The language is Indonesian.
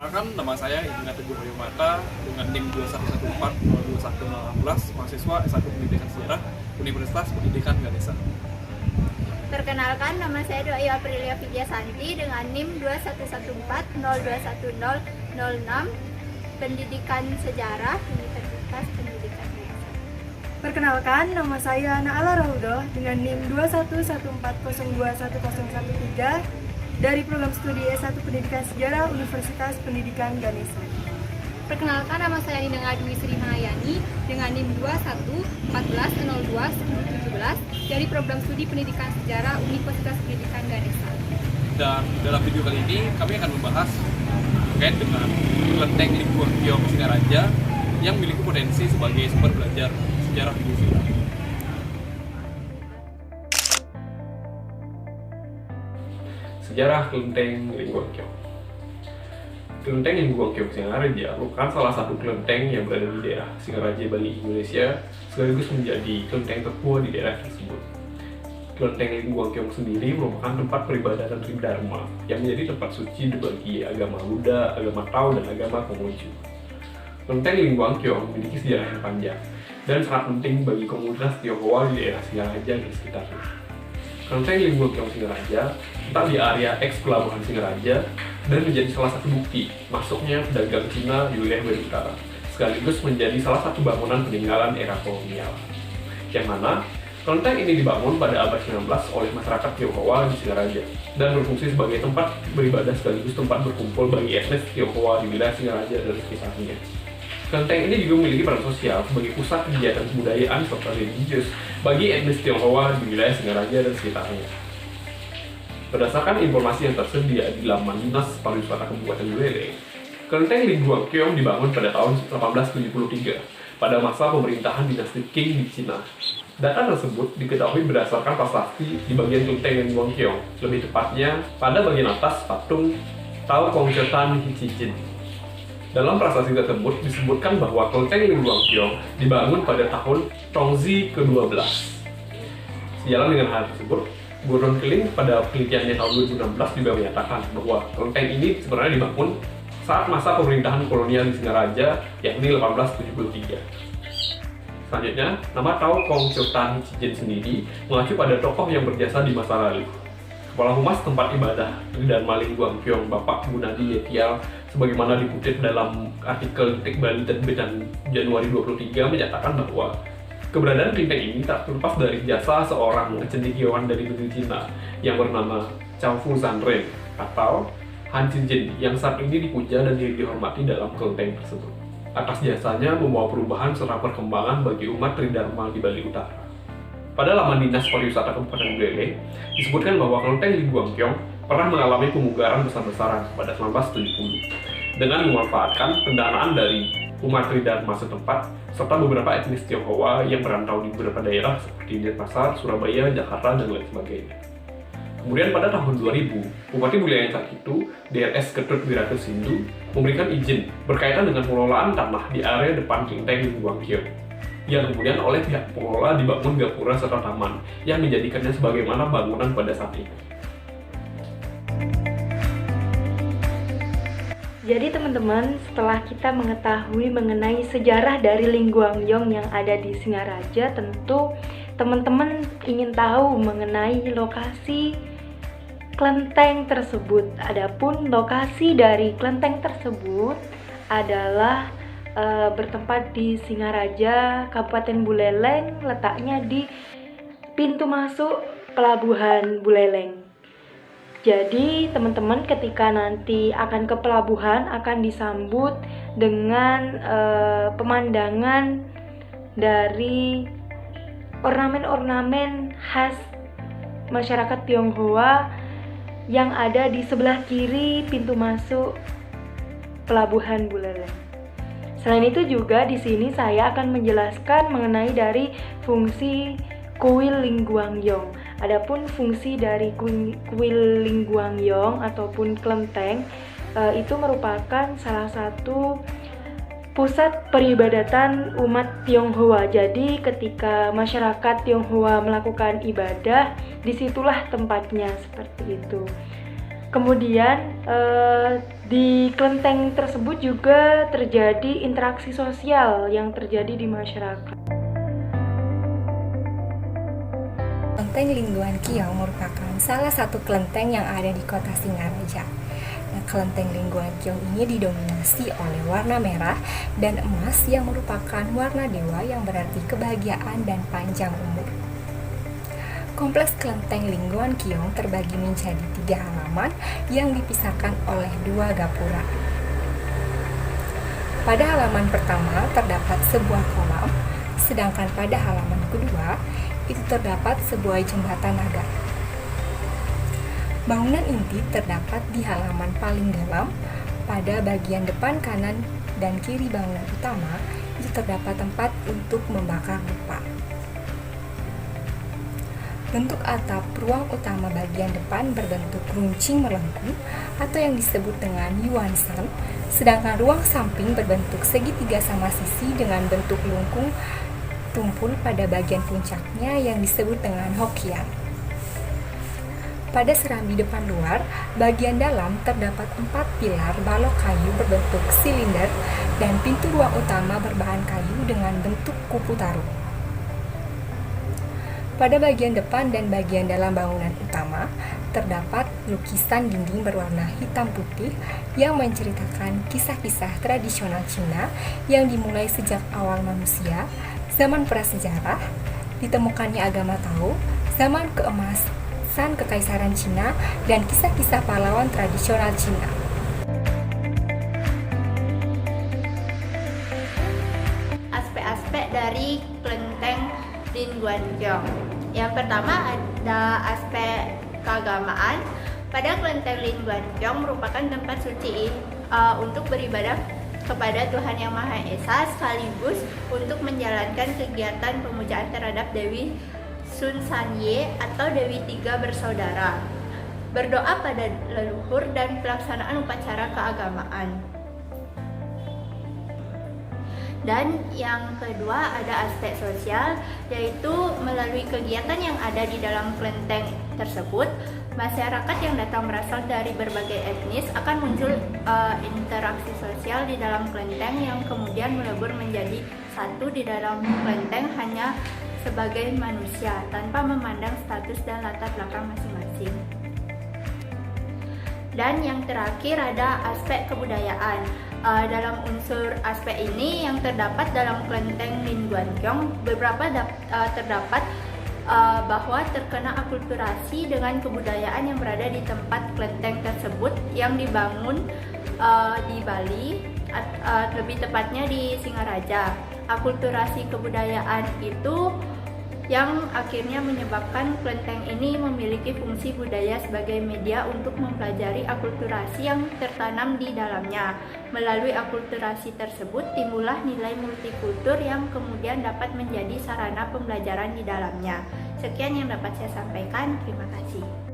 Perkenalkan, nama saya Indra Teguh Mata dengan NIM 211402116, mahasiswa S1 Pendidikan Sejarah Universitas Pendidikan Ganesha. Perkenalkan, nama saya Doi Aprilia Vidyasanti dengan NIM 21140210006, Pendidikan Sejarah Universitas Pendidikan Ganesha. Perkenalkan, nama saya Naala Rahudo dengan NIM 21140210013 dari program studi S1 Pendidikan Sejarah Universitas Pendidikan Ganesha. Perkenalkan, nama saya Nina Dwi Sri Mahayani dengan NIM 21140217 dari program studi Pendidikan Sejarah Universitas Pendidikan Ganesha. Dan dalam video kali ini kami akan membahas terkait dengan kelenteng Lingguang Keong Singaraja yang memiliki potensi sebagai sumber belajar sejarah Indonesia. Sejarah kelenteng Lingguang Keong. Kelenteng Lingguang Keong Singaraja merupakan salah satu kelenteng yang berada di daerah Singaraja, Bali, Indonesia, sekaligus menjadi kelenteng tertua di daerah tersebut. Kelenteng Lingguang Keong sendiri merupakan tempat peribadatan Tridharma yang menjadi tempat suci bagi agama Buddha, agama Tao, dan agama Konghucu. Kelenteng Lingguang Keong memiliki sejarah yang panjang dan sangat penting bagi komunitas Tionghoa di daerah Singaraja dan sekitarnya. Kelenteng Lingguang Keong Singaraja terletak di area eks pelabuhan Singaraja dan menjadi salah satu bukti masuknya pedagang Cina di wilayah Bali Utara, sekaligus menjadi salah satu bangunan peninggalan era kolonial. Yang mana kelenteng ini dibangun pada abad 19 oleh masyarakat Tionghoa di Singaraja dan berfungsi sebagai tempat beribadah sekaligus tempat berkumpul bagi etnis Tionghoa di wilayah Singaraja dan sekitarnya. Kelenteng ini juga memiliki peran sosial sebagai pusat kegiatan kebudayaan serta religius bagi etnis Tionghoa di wilayah Singaraja dan sekitarnya. Berdasarkan informasi yang tersedia di laman Dinas Pariwisata Kabupaten Buleleng, Kelenteng Lingguang Keong dibangun pada tahun 1873 pada masa pemerintahan dinasti Qing di Cina. Data tersebut diketahui berdasarkan prasasti di bagian Kelenteng Lingguang Keong, lebih tepatnya pada bagian atas patung Tao Kongcetan Hicicin. Dalam prasasti tersebut disebutkan bahwa Kelenteng Lingguang Keong dibangun pada tahun Tongzi ke-12. Sejalan dengan hal tersebut, Gordon Killing pada penelitiannya tahun 2016 juga menyatakan bahwa kelenteng ini sebenarnya dibangun saat masa pemerintahan kolonial di Singaraja, yakni 1873. Selanjutnya, nama Tao Kongcetan Hicicin sendiri mengacu pada tokoh yang berjasa di masa lalu. Kepala Humas tempat ibadah Tridharma Lingguang Keong, Bapak Gunadi Yetial, sebagaimana dikutip dalam artikel Detik Bali terbitan Januari 23, menyatakan bahwa keberadaan kelenteng ini tak terlepas dari jasa seorang cendekiawan dari negeri Cina yang bernama Chow Fu Zanren atau Han Jinjin yang saat ini dipuja dan dihormati dalam kelenteng tersebut. Atas jasanya membawa perubahan serta perkembangan bagi umat Tridharma di Bali Utara. Pada laman Dinas Pariwisata Kabupaten Buleleng disebutkan bahwa Kelenteng Lingguang Keong pernah mengalami pemugaran besar-besaran pada 1970 dengan memanfaatkan pendanaan dari umat Tridharma setempat serta beberapa etnis Tionghoa yang merantau di beberapa daerah seperti Denpasar, Surabaya, Jakarta, dan lain sebagainya. Kemudian pada tahun 2000, Bupati Buleleng saat itu, DRS Ketut Wiratus Hindu, memberikan izin berkaitan dengan pengelolaan tanah di area depan Kelenteng Lingguang Keong yang kemudian oleh pihak pengelola dibangun gapura serta taman yang menjadikannya sebagaimana bangunan pada saat itu. Jadi teman-teman, setelah kita mengetahui mengenai sejarah dari Lingguang Keong yang ada di Singaraja, tentu teman-teman ingin tahu mengenai lokasi kelenteng tersebut. Adapun lokasi dari kelenteng tersebut adalah bertempat di Singaraja, Kabupaten Buleleng, letaknya di pintu masuk Pelabuhan Buleleng. Jadi teman-teman ketika nanti akan ke pelabuhan akan disambut dengan pemandangan dari ornamen-ornamen khas masyarakat Tionghoa yang ada di sebelah kiri pintu masuk Pelabuhan Buleleng. Selain itu juga di sini saya akan menjelaskan mengenai dari fungsi kuil Lingguang Keong. Adapun fungsi dari kuil Lingguang Keong ataupun kelenteng itu merupakan salah satu pusat peribadatan umat Tionghoa. Jadi ketika masyarakat Tionghoa melakukan ibadah, disitulah tempatnya seperti itu. Kemudian di kelenteng tersebut juga terjadi interaksi sosial yang terjadi di masyarakat. Kelenteng Lingguan Kiong merupakan salah satu kelenteng yang ada di kota Singaraja. Nah, kelenteng Lingguan Kiong ini didominasi oleh warna merah dan emas yang merupakan warna dewa yang berarti kebahagiaan dan panjang umur. Kompleks kelenteng Lingguan Kiong terbagi menjadi 3 halaman yang dipisahkan oleh 2 gapura. Pada halaman pertama terdapat sebuah kolam, sedangkan pada halaman kedua itu terdapat sebuah jembatan naga. Bangunan inti terdapat di halaman paling dalam. Pada bagian depan kanan dan kiri bangunan utama itu terdapat tempat untuk membakar dupa. Bentuk atap ruang utama bagian depan berbentuk runcing melengkung atau yang disebut dengan yuansan, sedangkan ruang samping berbentuk segitiga sama sisi dengan bentuk lengkung tumpul pada bagian puncaknya yang disebut dengan hokian. Pada serambi depan luar, bagian dalam terdapat 4 pilar balok kayu berbentuk silinder dan pintu ruang utama berbahan kayu dengan bentuk kupu taruh. Pada bagian depan dan bagian dalam bangunan utama, terdapat lukisan dinding berwarna hitam putih yang menceritakan kisah-kisah tradisional Cina yang dimulai sejak awal manusia, zaman prasejarah, ditemukannya agama Tao, zaman keemasan kekaisaran Cina, dan kisah-kisah pahlawan tradisional Cina. Aspek-aspek dari kelenteng Lingguan Kiong. Yang pertama ada aspek keagamaan. Pada kelenteng Lingguan Kiong merupakan tempat suci untuk beribadah kepada Tuhan Yang Maha Esa sekaligus untuk menjalankan kegiatan pemujaan terhadap Dewi Sun Sanye atau Dewi Tiga Bersaudara, berdoa pada leluhur dan pelaksanaan upacara keagamaan. Dan yang kedua ada aspek sosial, yaitu melalui kegiatan yang ada di dalam kelenteng tersebut, masyarakat yang datang berasal dari berbagai etnis akan muncul interaksi sosial di dalam kelenteng yang kemudian melebur menjadi satu di dalam kelenteng hanya sebagai manusia tanpa memandang status dan latar belakang masing-masing. Dan yang terakhir ada aspek kebudayaan. Dalam unsur aspek ini yang terdapat dalam kelenteng Lingguan Kiong beberapa terdapat bahwa terkena akulturasi dengan kebudayaan yang berada di tempat kelenteng tersebut yang dibangun di Bali, lebih tepatnya di Singaraja. Akulturasi kebudayaan itu yang akhirnya menyebabkan kelenteng ini memiliki fungsi budaya sebagai media untuk mempelajari akulturasi yang tertanam di dalamnya. Melalui akulturasi tersebut timbullah nilai multikultur yang kemudian dapat menjadi sarana pembelajaran di dalamnya. Sekian yang dapat saya sampaikan, terima kasih.